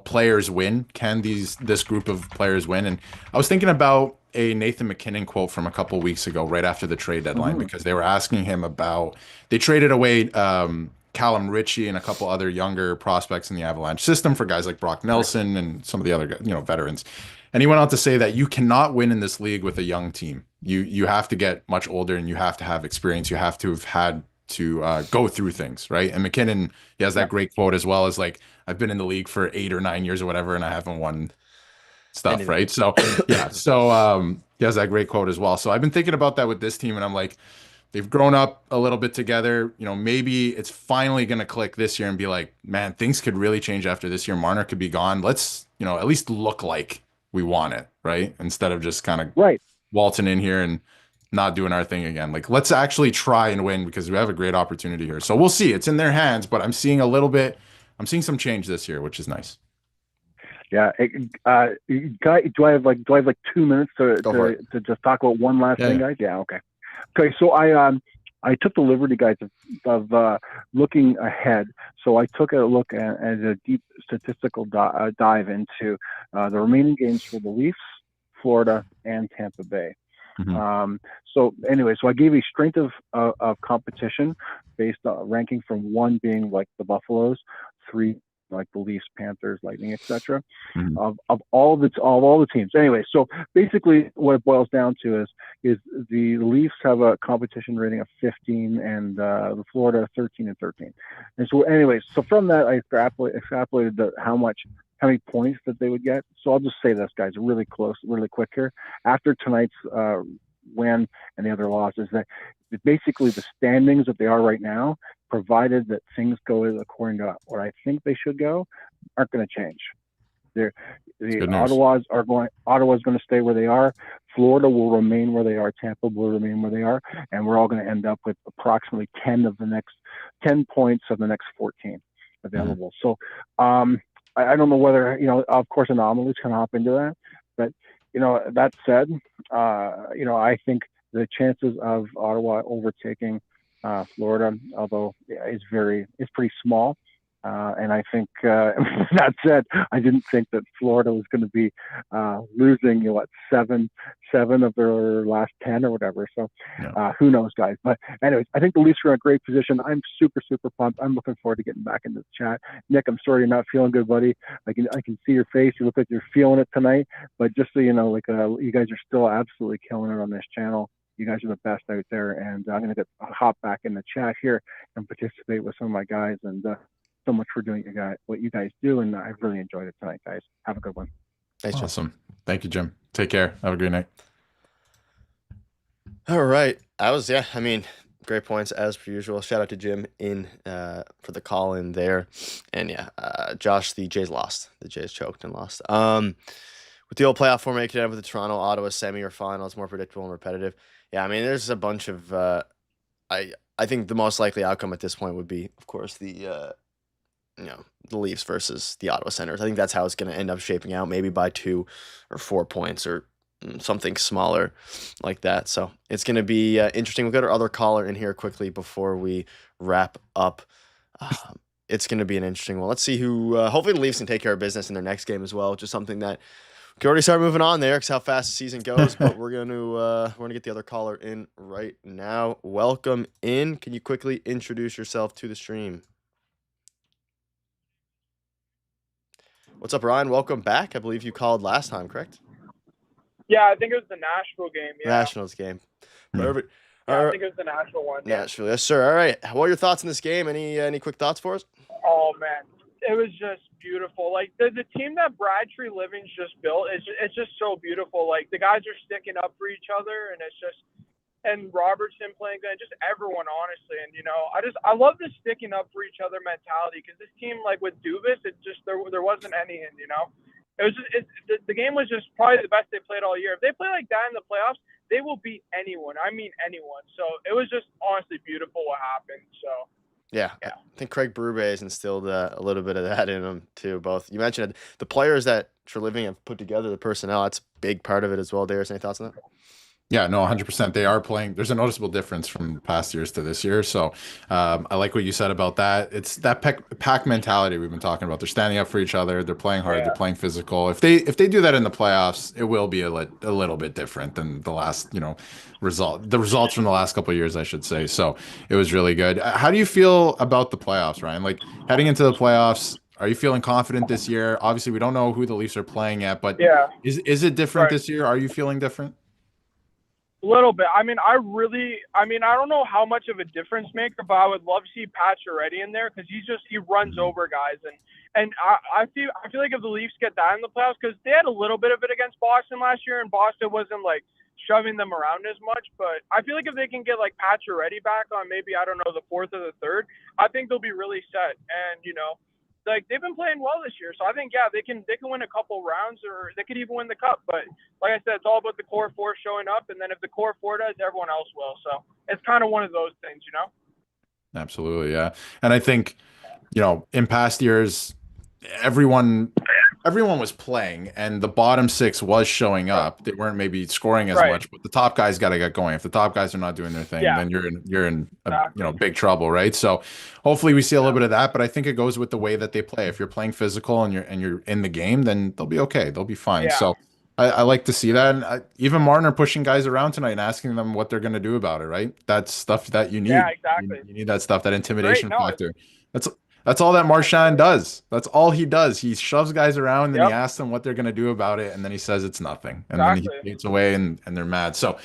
[SPEAKER 2] players win? Can this group of players win? And I was thinking about a Nathan MacKinnon quote from a couple weeks ago, right after the trade deadline, because they were asking him about, they traded away Callum Ritchie and a couple other younger prospects in the Avalanche system for guys like Brock Nelson and some of the other veterans. And he went on to say that you cannot win in this league with a young team. You have to get much older, and you have to have experience. You have to have had to go through things, right? And MacKinnon, he has that great quote as well, as like, I've been in the league for 8 or 9 years or whatever, and I haven't won stuff, right? So yeah, so he has that great quote as well. So I've been thinking about that with this team, and I'm like, they've grown up a little bit together. You know, maybe it's finally going to click this year and be like, man, things could really change after this year. Marner could be gone. Let's, you know, at least look like we want it, right? Instead of just kind of
[SPEAKER 3] Right.
[SPEAKER 2] waltzing in here and not doing our thing again. Like, let's actually try and win because we have a great opportunity here. So we'll see. It's in their hands, but I'm seeing some change this year, which is nice.
[SPEAKER 3] Yeah. Do I have like 2 minutes to just talk about one last thing, guys? Yeah. Okay. Okay. So I took the liberty, guys, of looking ahead. So I took a look at a deep statistical dive into the remaining games for the Leafs, Florida, and Tampa Bay.
[SPEAKER 2] Mm-hmm.
[SPEAKER 3] So anyway, so I gave a strength of competition based on ranking from 1 being like the Buffaloes, 3 like the Leafs, Panthers, Lightning, etc.
[SPEAKER 2] Mm-hmm.
[SPEAKER 3] of all the teams. Anyway, so basically what it boils down to is the Leafs have a competition rating of 15 and the Florida 13 and 13. And so anyways, so from that I extrapolated how many points that they would get. So I'll just say this, guys, really quick here. After tonight's win and the other losses, that basically the standings that they are right now, provided that things go according to what I think they should go, aren't going to change. Ottawa's going to stay where they are. Florida will remain where they are. Tampa will remain where they are, and we're all going to end up with approximately 10 points of the next 14 available. Mm-hmm. So I don't know whether, of course, anomalies can hop into that, but that said, I think the chances of Ottawa overtaking Florida, although is pretty small. And I think that said, I didn't think that Florida was going to be losing, seven of their last 10 or whatever. So who knows, guys? But anyways, I think the Leafs are in a great position. I'm super, super pumped. I'm looking forward to getting back into the chat. Nick, I'm sorry you're not feeling good, buddy. I can see your face. You look like you're feeling it tonight. But just so you know, you guys are still absolutely killing it on this channel. You guys are the best out there, and I'm going to hop back in the chat here and participate with some of my guys. And so much for doing what you guys do, and I've really enjoyed it tonight, guys. Have a good one.
[SPEAKER 2] Thanks, awesome. Thank you, Jim. Take care. Have a great night.
[SPEAKER 1] All right. Great points as per usual. Shout out to Jim for the call in there. And Josh, the Jays lost. The Jays choked and lost. With the old playoff format, you could end with the Toronto, Ottawa semi or final. It's more predictable and repetitive. Yeah, there's a bunch of I think the most likely outcome at this point would be, of course, the Leafs versus the Ottawa Senators. I think that's how it's going to end up shaping out, maybe by 2 or 4 points or something smaller like that. So it's going to be interesting. We'll get our other caller in here quickly before we wrap up. It's going to be an interesting one. Let's see who. Hopefully the Leafs can take care of business in their next game as well. Just something that we can already start moving on there because how fast the season goes. But we're gonna get the other caller in right now. Welcome in. Can you quickly introduce yourself to the stream? What's up, Ryan? Welcome back. I believe you called last time, correct?
[SPEAKER 4] Yeah, I think it was the Nashville game. Yeah.
[SPEAKER 1] Nationals game. Perfect.
[SPEAKER 4] Yeah, I think it was the Nashville one.
[SPEAKER 1] Nashville, yes, sir. All right. What are your thoughts on this game? Any quick thoughts for us?
[SPEAKER 4] Oh man, it was just beautiful. Like the team that Brad Treliving's just built, it's just so beautiful. Like the guys are sticking up for each other, and Robertson playing good, just everyone, honestly. And I love the sticking up for each other mentality because this team, like with Dubas, there wasn't any. And it was just the game was just probably the best they played all year. If they play like that in the playoffs, they will beat anyone. I mean anyone. So it was just honestly beautiful what happened. So.
[SPEAKER 1] Yeah, I think Craig Berube has instilled a little bit of that in them too. Both you mentioned the players that Treliving have put together, the personnel. That's a big part of it as well. Darius, any thoughts on that?
[SPEAKER 2] Yeah, no, 100%. They are playing. There's a noticeable difference from past years to this year. So I like what you said about that. It's that pack mentality we've been talking about. They're standing up for each other. They're playing hard. Yeah. They're playing physical. If they do that in the playoffs, it will be a little bit different than the last, the results from the last couple of years, I should say. So it was really good. How do you feel about the playoffs, Ryan? Like heading into the playoffs, are you feeling confident this year? Obviously, we don't know who the Leafs are playing at, but is it different this year? Are you feeling different?
[SPEAKER 4] A little bit. I don't know how much of a difference maker, but I would love to see Pacioretty in there because he runs over guys, and I feel like if the Leafs get that in the playoffs, because they had a little bit of it against Boston last year, and Boston wasn't like shoving them around as much. But I feel like if they can get like Pacioretty back on maybe, I don't know, the 4th or the 3rd, I think they'll be really set. And, you know, like they've been playing well this year. So I think, yeah, they can win a couple rounds, or they could even win the cup. But like I said, it's all about the core 4 showing up. And then if the core 4 does, everyone else will. So it's kind of one of those things, you know?
[SPEAKER 2] Absolutely, yeah. And I think, you know, in past years, everyone was playing and the bottom 6 was showing up. They weren't maybe scoring as much, but the top guys got to get going. If the top guys are not doing their thing, then you're in you know, big trouble, right? So hopefully we see a little bit of that, but I think it goes with the way that they play. If you're playing physical and you're in the game, then they'll be okay. They'll be fine.
[SPEAKER 4] Yeah.
[SPEAKER 2] So I like to see that. And even Martin pushing guys around tonight and asking them what they're going to do about it, right? That's stuff that you need.
[SPEAKER 4] Yeah, exactly.
[SPEAKER 2] You need that stuff, that intimidation factor. That's all that Marchand does. That's all he does. He shoves guys around, and he asks them what they're going to do about it, and then he says it's nothing. And then he gets away, and they're mad. So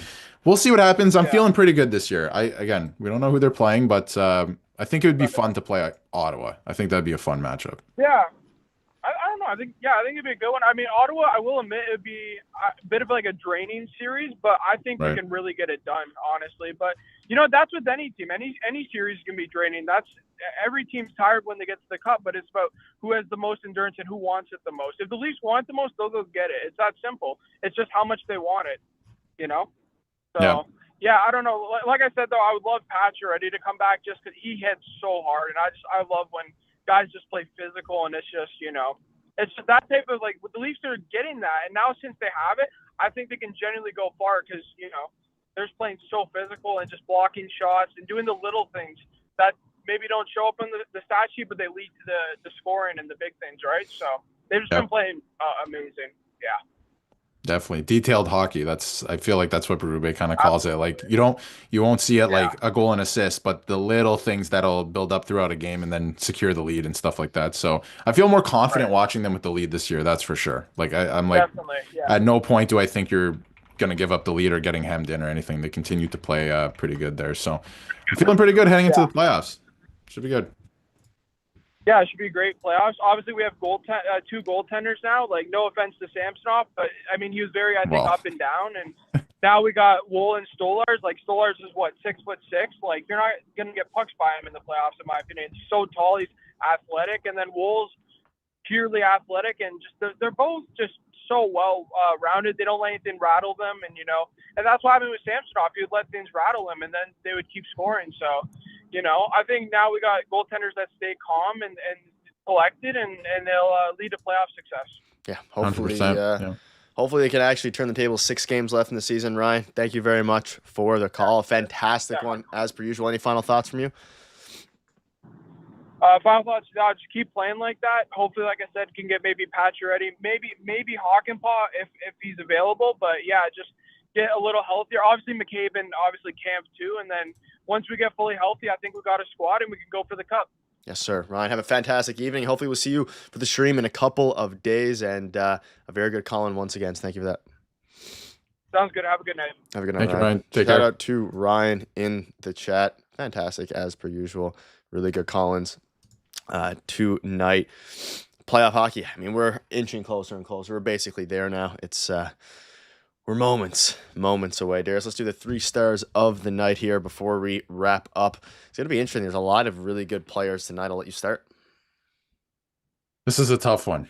[SPEAKER 2] we'll see what happens. I'm feeling pretty good this year. Again, we don't know who they're playing, but I think it would be fun to play Ottawa. I think that'd be a fun matchup.
[SPEAKER 4] Yeah. I don't know. I think it'd be a good one. I mean, Ottawa, I will admit, it'd be a bit of like a draining series, but I think they can really get it done, honestly. But, you know, that's with any team. Any series can be draining. Every team's tired when they get to the cup, but it's about who has the most endurance and who wants it the most. If the Leafs want it the most, they'll go get it. It's that simple. It's just how much they want it, you know? So, yeah, I don't know. Like I said, though, I would love Pacioretty to come back just because he hits so hard. And I love when guys just play physical, and it's just, you know, it's just that type of, like, the Leafs are getting that. And now since they have it, I think they can genuinely go far because, you know, they're just playing so physical and just blocking shots and doing the little things that maybe don't show up in the stat sheet, but they lead to the scoring and the big things, right? So they've just been playing amazing. Yeah.
[SPEAKER 2] Definitely detailed hockey. I feel like that's what Berube kind of calls it. Like you won't see it like a goal and assist, but the little things that'll build up throughout a game and then secure the lead and stuff like that. So I feel more confident watching them with the lead this year. That's for sure. Like I'm like, at no point do I think you're going to give up the lead or getting hemmed in or anything. They continue to play pretty good there. So I'm feeling pretty good heading into the playoffs. Should be good.
[SPEAKER 4] Yeah, it should be great playoffs. Obviously, we have 2 goaltenders now. Like, no offense to Samsonov, but I mean, he was very, I think, up and down. And now we got Wool and Stolarz. Like, Stolarz is what, 6'6". Like, you're not gonna get pucks by him in the playoffs, in my opinion. He's so tall, he's athletic, and then Wool's purely athletic, and just they're both just so well rounded. They don't let anything rattle them, and you know, and that's what happened with Samsonov. He would let things rattle him, and then they would keep scoring. So, you know, I think now we got goaltenders that stay calm and collected, and they'll lead to playoff success.
[SPEAKER 1] Yeah, hopefully, hopefully they can actually turn the table. 6 games left in the season. Ryan, thank you very much for the call. Fantastic one, as per usual. Any final thoughts from you?
[SPEAKER 4] Final thoughts, just keep playing like that. Hopefully, like I said, can get maybe Pacioretty, maybe Hawkenpaw if he's available. But yeah, just get a little healthier. Obviously, McCabe and obviously Camp too. And then once we get fully healthy, I think we got a squad and we can go for the cup.
[SPEAKER 1] Yes, sir. Ryan, have a fantastic evening. Hopefully, we'll see you for the stream in a couple of days. And a very good call-in once again. So thank you for that.
[SPEAKER 4] Sounds good. Have a good night.
[SPEAKER 1] Have a good night,
[SPEAKER 2] Thank you, Ryan. Take
[SPEAKER 1] Shout
[SPEAKER 2] care.
[SPEAKER 1] out to Ryan in the chat. Fantastic, as per usual. Really good call-ins tonight. Playoff hockey. I mean, we're inching closer and closer. We're basically there now. It's we're moments away. Darius, let's do the 3 stars of the night here before we wrap up. It's gonna be interesting. There's a lot of really good players tonight. I'll let you start.
[SPEAKER 2] This is a tough one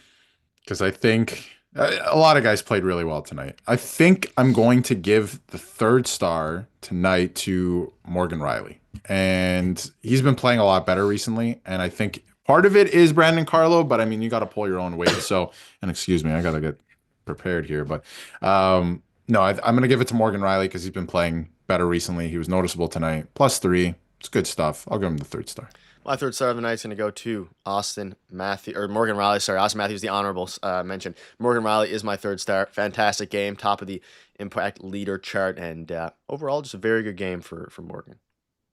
[SPEAKER 2] because I think a lot of guys played really well tonight. I think I'm going to give the 3rd star tonight to Morgan Rielly. And he's been playing a lot better recently. And I think part of it is Brandon Carlo, but I mean, you got to pull your own weight. So, and excuse me, I got to get prepared here. But no, I'm going to give it to Morgan Rielly because he's been playing better recently. He was noticeable tonight. +3. It's good stuff. I'll give him the 3rd star.
[SPEAKER 1] My 3rd star of the night is going to go to Morgan Rielly. Sorry, Austin Matthews, the honorable mention. Morgan Rielly is my 3rd star. Fantastic game, top of the impact leader chart, and overall just a very good game for Morgan.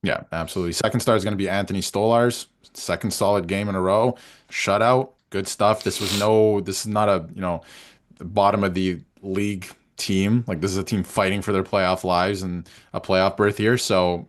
[SPEAKER 2] Yeah, absolutely. 2nd star is going to be Anthony Stolarz. 2nd solid game in a row. Shutout. Good stuff. This is not a, bottom of the league team. Like, this is a team fighting for their playoff lives and a playoff berth here. So,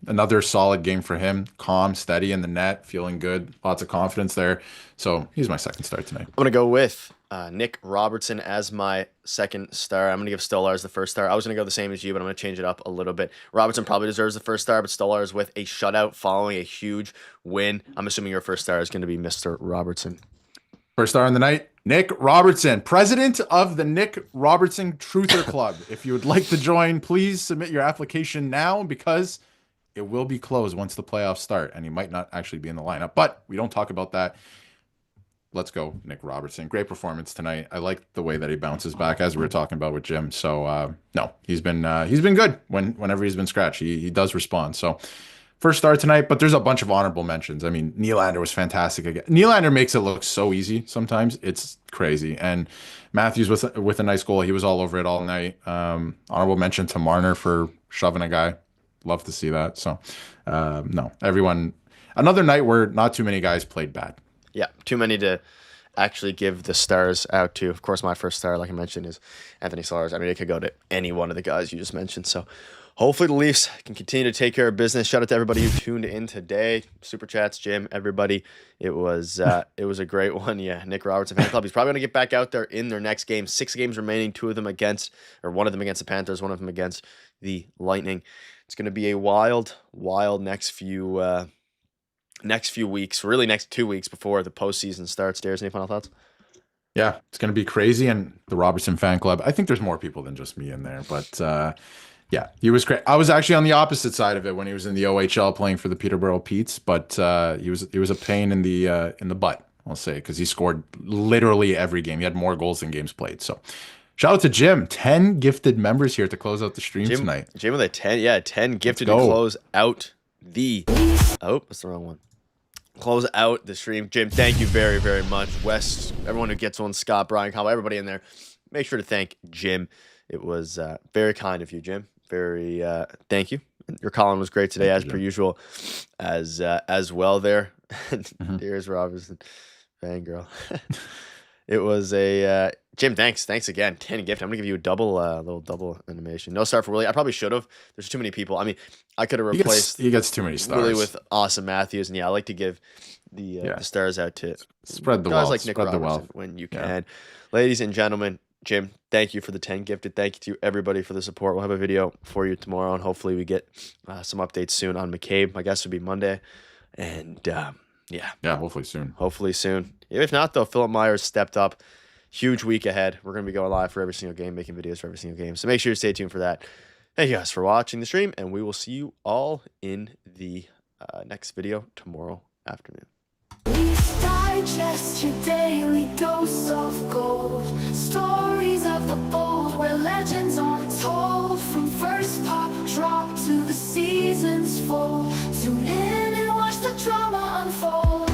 [SPEAKER 2] another solid game for him. Calm, steady in the net, feeling good. Lots of confidence there. So he's my 2nd star tonight.
[SPEAKER 1] I'm going to go with Nick Robertson as my second star. I'm going to give Stolarz the first star. I was going to go the same as you, but I'm going to change it up a little bit. Robertson probably deserves the first star, but Stolarz with a shutout following a huge win. I'm assuming your first star is going to be Mr. Robertson.
[SPEAKER 2] First star on the night, Nick Robertson, president of the Nick Robertson Truther Club. If you would like to join, please submit your application now because it will be closed once the playoffs start, and he might not actually be in the lineup. But we don't talk about that. Let's go, Nick Robertson. Great performance tonight. I like the way that he bounces back, as we were talking about with Jim. So no, he's been good whenever he's been scratched. He does respond. So first star tonight, but there's a bunch of honorable mentions. I mean, Nylander was fantastic again. Nylander makes it look so easy sometimes. It's crazy. And Matthews with a nice goal. He was all over it all night. Honorable mention to Marner for shoving a guy. Love to see that. So no, everyone. Another night where not too many guys played bad.
[SPEAKER 1] Yeah, too many to actually give the stars out to. Of course, my first star, like I mentioned, is Anthony Stolarz. I mean, it could go to any one of the guys you just mentioned. So hopefully the Leafs can continue to take care of business. Shout out to everybody who tuned in today. Super chats, Jim, everybody. It was a great one. Yeah, Nick Robertson fan club. He's probably going to get back out there in their next game. 6 games remaining, one of them against the Panthers, one of them against the Lightning. It's going to be a wild next few weeks, really next 2 weeks before the postseason starts. Darius, any final thoughts?
[SPEAKER 2] Yeah, it's going to be crazy. And the Robertson fan club, I think there's more people than just me in there. But yeah, he was great. I was actually on the opposite side of it when he was in the OHL playing for the Peterborough Petes. But he was a pain in the butt, I'll say, because he scored literally every game. He had more goals than games played. So shout out to Jim. 10 gifted members here to close out the stream tonight.
[SPEAKER 1] Jim with a 10. Yeah, 10 gifted to close out the... Oh, that's the wrong one. Close out the stream. Jim, thank you very, very much. Wes, everyone who gets one, Scott, Brian, Combo, everybody in there, make sure to thank Jim. It was very kind of you, Jim. Very thank you. Your column was great today, as per usual, as well there. Here's Robertson, fangirl. It was a Jim. Thanks again. 10 gift. I'm gonna give you a little double animation. No star for Willie. I probably should have. There's too many people. I mean, I could have replaced.
[SPEAKER 2] He gets too many stars.
[SPEAKER 1] Willie with Awesome Matthews, and yeah, I like to give the stars out to
[SPEAKER 2] spread the
[SPEAKER 1] guys
[SPEAKER 2] wealth.
[SPEAKER 1] like Nick Robertson when you can. Ladies and gentlemen, Jim, thank you for the 10 gifted. Thank you to everybody for the support. We'll have a video for you tomorrow, and hopefully we get some updates soon on McCabe. My guess would be Monday, and yeah,
[SPEAKER 2] hopefully soon.
[SPEAKER 1] Hopefully soon. If not, though, Philip Myers stepped up. Huge week ahead. We're going to be going live for every single game, making videos for every single game. So make sure to stay tuned for that. Thank you guys for watching the stream, and we will see you all in the next video tomorrow afternoon.
[SPEAKER 5] Digest your daily dose of gold. Stories of the bold where legends are told. From first pop drop to the season's fall. Tune in and watch the drama unfold.